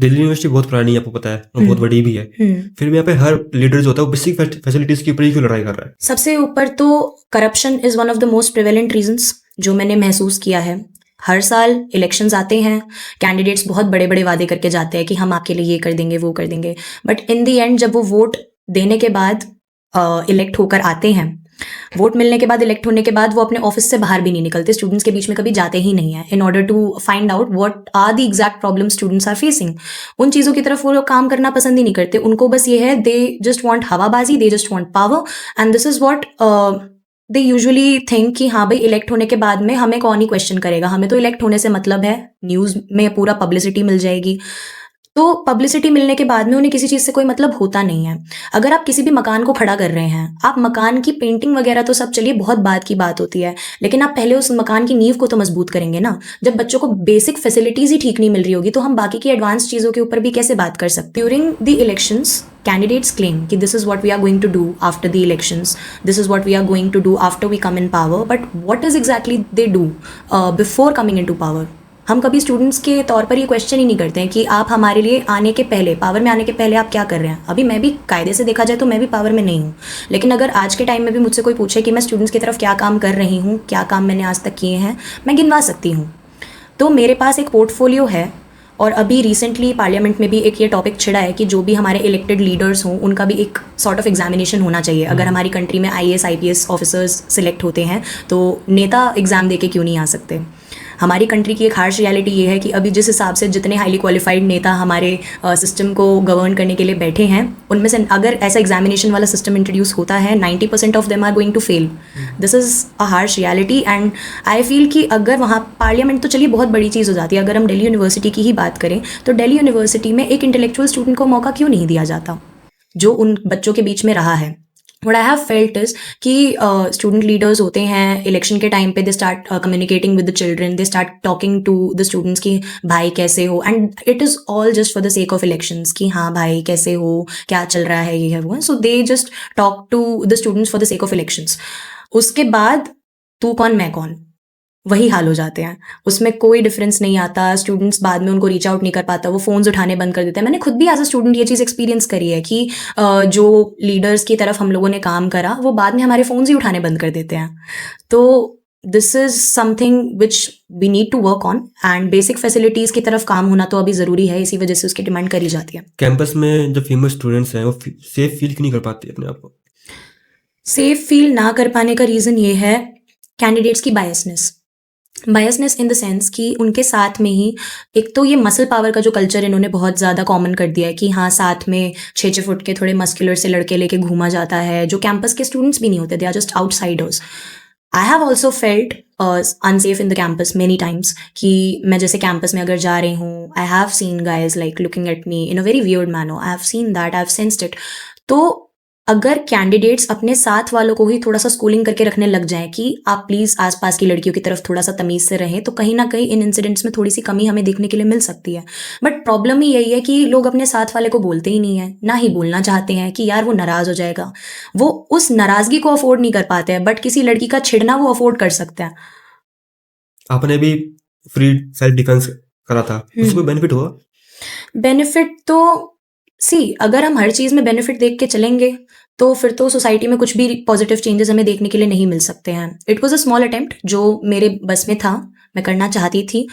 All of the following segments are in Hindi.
दिल्ली यूनिवर्सिटी बहुत पुरानी है, आपको पता है, और बहुत बड़ी भी है। फिर भी यहाँ पे हर लीडर जो होता है वो बेसिक फैसिलिटीज के ऊपर ही क्यों लड़ाई कर रहा है? सबसे ऊपर तो corruption is one of the most prevalent reasons जो मैंने महसूस किया है। हर साल इलेक्शंस आते हैं, कैंडिडेट्स बहुत बड़े बड़े वादे करके जाते हैं कि हम आपके लिए ये कर देंगे वो कर देंगे, बट इन दी एंड जब वो वोट देने के बाद इलेक्ट होकर आते हैं, वोट मिलने के बाद इलेक्ट होने के बाद वो अपने ऑफिस से बाहर भी नहीं निकलते, स्टूडेंट्स के बीच में कभी जाते ही नहीं है in order to find out what are the exact problem students are facing. उन चीज़ों की तरफ वो लोग काम करना पसंद ही नहीं करते। उनको बस ये है, दे जस्ट वांट हवाबाजी, they just want power, and this is what they usually think कि हाँ भाई इलेक्ट होने के बाद में हमें कौन ही क्वेश्चन करेगा, हमें तो इलेक्ट होने से मतलब है, न्यूज़ में पूरा पब्लिसिटी मिल जाएगी। तो पब्लिसिटी मिलने के बाद में उन्हें किसी चीज़ से कोई मतलब होता नहीं है। अगर आप किसी भी मकान को खड़ा कर रहे हैं, आप मकान की पेंटिंग वगैरह तो सब चलिए बहुत बाद की बात होती है, लेकिन आप पहले उस मकान की नींव को तो मजबूत करेंगे ना। जब बच्चों को बेसिक फैसिलिटीज़ ही ठीक नहीं मिल रही होगी तो हम बाकी की एडवांस चीज़ों के ऊपर भी कैसे बात कर सकते हैं। During the elections candidates claim कि this is what we are going to do after the elections, this is what we are going to do after we come in power, but what is exactly they do before coming in to power. हम कभी स्टूडेंट्स के तौर पर ये क्वेश्चन ही नहीं करते हैं कि आप हमारे लिए आने के पहले, पावर में आने के पहले आप क्या कर रहे हैं। अभी मैं भी कायदे से देखा जाए तो मैं भी पावर में नहीं हूँ, लेकिन अगर आज के टाइम में भी मुझसे कोई पूछे कि मैं स्टूडेंट्स की तरफ क्या काम कर रही हूँ, क्या काम मैंने आज तक किए हैं, मैं गिनवा सकती हूँ। तो मेरे पास एक पोर्टफोलियो है, और अभी रिसेंटली पार्लियामेंट में भी एक ये टॉपिक छिड़ा है कि जो भी हमारे इलेक्टेड लीडर्स हों उनका भी एक सॉर्ट ऑफ एग्जामिनेशन होना चाहिए। अगर हमारी कंट्री में IAS IPS ऑफिसर्स सिलेक्ट होते हैं तो नेता एग्ज़ाम दे के क्यों नहीं आ सकते। हमारी कंट्री की एक हार्श रियलिटी ये है कि अभी जिस हिसाब से जितने हाईली क्वालिफाइड नेता हमारे सिस्टम को गवर्न करने के लिए बैठे हैं, उनमें से अगर ऐसा एग्जामिनेशन वाला सिस्टम इंट्रोड्यूस होता है, 90% of them are going to fail. This is a harsh reality, and I feel कि अगर वहाँ पार्लियामेंट तो चलिए बहुत बड़ी चीज़ हो जाती है, अगर हम दिल्ली यूनिवर्सिटी की ही बात करें तो दिल्ली यूनिवर्सिटी में एक इंटेलेक्चुअल स्टूडेंट को मौका क्यों नहीं दिया जाता जो उन बच्चों के बीच में रहा है। What I have felt is कि स्टूडेंट लीडर्स होते हैं, इलेक्शन के टाइम पे they start communicating with the children, they start talking to the students कि भाई कैसे हो, and it is all just for the sake of elections कि हाँ भाई कैसे हो, क्या चल रहा है, ये है वो है। So they just talk to the students for the sake of elections. उसके बाद तू कौन मैं कौन, वही हाल हो जाते हैं। उसमें कोई डिफरेंस नहीं आता। स्टूडेंट्स बाद में उनको रीच आउट नहीं कर पाता, वो फ़ोन्स उठाने बंद कर देते हैं। मैंने खुद भी एज अ स्टूडेंट ये चीज़ एक्सपीरियंस करी है कि जो लीडर्स की तरफ हम लोगों ने काम करा वो बाद में हमारे फ़ोन्स ही उठाने बंद कर देते हैं। तो this is something which we need to work on, and basic facilities की तरफ काम होना तो अभी ज़रूरी है, इसी वजह से उसकी डिमांड करी जाती है। कैंपस में जो फेमस स्टूडेंट्स हैं वो सेफ फील क्यों नहीं कर पाते अपने आप को? सेफ फील ना कर पाने का रीज़न ये है कैंडिडेट्स की बायसनेस इन द सेंस कि उनके साथ में ही एक तो ये मसल पावर का जो कल्चर इन्होंने बहुत ज़्यादा कॉमन कर दिया है कि हाँ साथ में 6-6 फुट के थोड़े मस्कुलर से लड़के लेके घूमा जाता है, जो कैंपस के स्टूडेंट्स भी नहीं होते, they are just outsiders. I have also felt unsafe in the campus many times कि मैं जैसे कैंपस में अगर जा रही हूँ, I have seen guys like looking at me in a very weird manner, I have seen that, I have sensed it. तो अगर कैंडिडेट्स अपने साथ वालों को ही थोड़ा सा स्कूलिंग करके रखने लग जाएं कि आप प्लीज़ आसपास की लड़कियों की तरफ थोड़ा सा तमीज़ से रहें, तो कहीं ना कहीं इन इंसिडेंट्स में थोड़ी सी कमी हमें देखने के लिए मिल सकती है। बट प्रॉब्लम ही यही है कि लोग अपने साथ वाले को बोलते ही नहीं है, ना ही बोलना चाहते हैं कि यार वो नाराज़ हो जाएगा। वो उस नाराज़गी को अफोर्ड नहीं कर पाते हैं, बट किसी लड़की का छिड़ना वो अफोर्ड कर सकते हैं। आपने भी फ्री सेल्फ डिफेंस करा था, उससे कोई बेनिफिट हुआ? बेनिफिट तो अगर हम हर चीज़ में बेनिफिट देख के चलेंगे तो फिर तो सोसाइटी में कुछ भी पॉजिटिव चेंजेस हमें देखने के लिए नहीं मिल सकते हैं। It was a small attempt जो मेरे बस में था, मैं करना चाहती थी।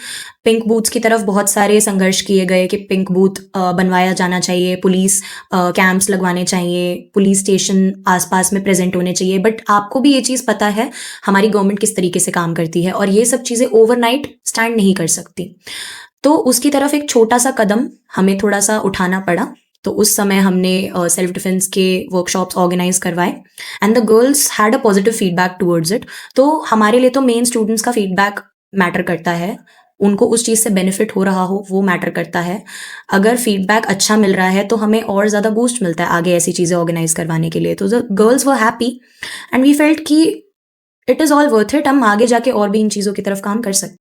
पिंक बूथ्स की तरफ बहुत सारे संघर्ष किए गए कि पिंक बूथ बनवाया जाना चाहिए, पुलिस कैंप्स लगवाने चाहिए, पुलिस स्टेशन आसपास में प्रेजेंट होने चाहिए। बट आपको भी ये चीज़ पता है हमारी गवर्नमेंट किस तरीके से काम करती है, और ये सब चीज़ें ओवरनाइट स्टैंड नहीं कर सकती। तो उसकी तरफ एक छोटा सा कदम हमें थोड़ा सा उठाना पड़ा। तो उस समय हमने सेल्फ डिफेंस के वर्कशॉप्स ऑर्गेनाइज करवाए, and the girls had a positive feedback towards it. तो हमारे लिए तो मेन स्टूडेंट्स का फीडबैक मैटर करता है, उनको उस चीज़ से बेनिफिट हो रहा हो वो मैटर करता है। अगर फीडबैक अच्छा मिल रहा है तो हमें और ज़्यादा बूस्ट मिलता है आगे ऐसी चीज़ें ऑर्गेनाइज करवाने के लिए। तो the girls were happy and we felt कि it is all worth it, हम आगे जाके और भी इन चीज़ों की तरफ काम कर सकते हैं।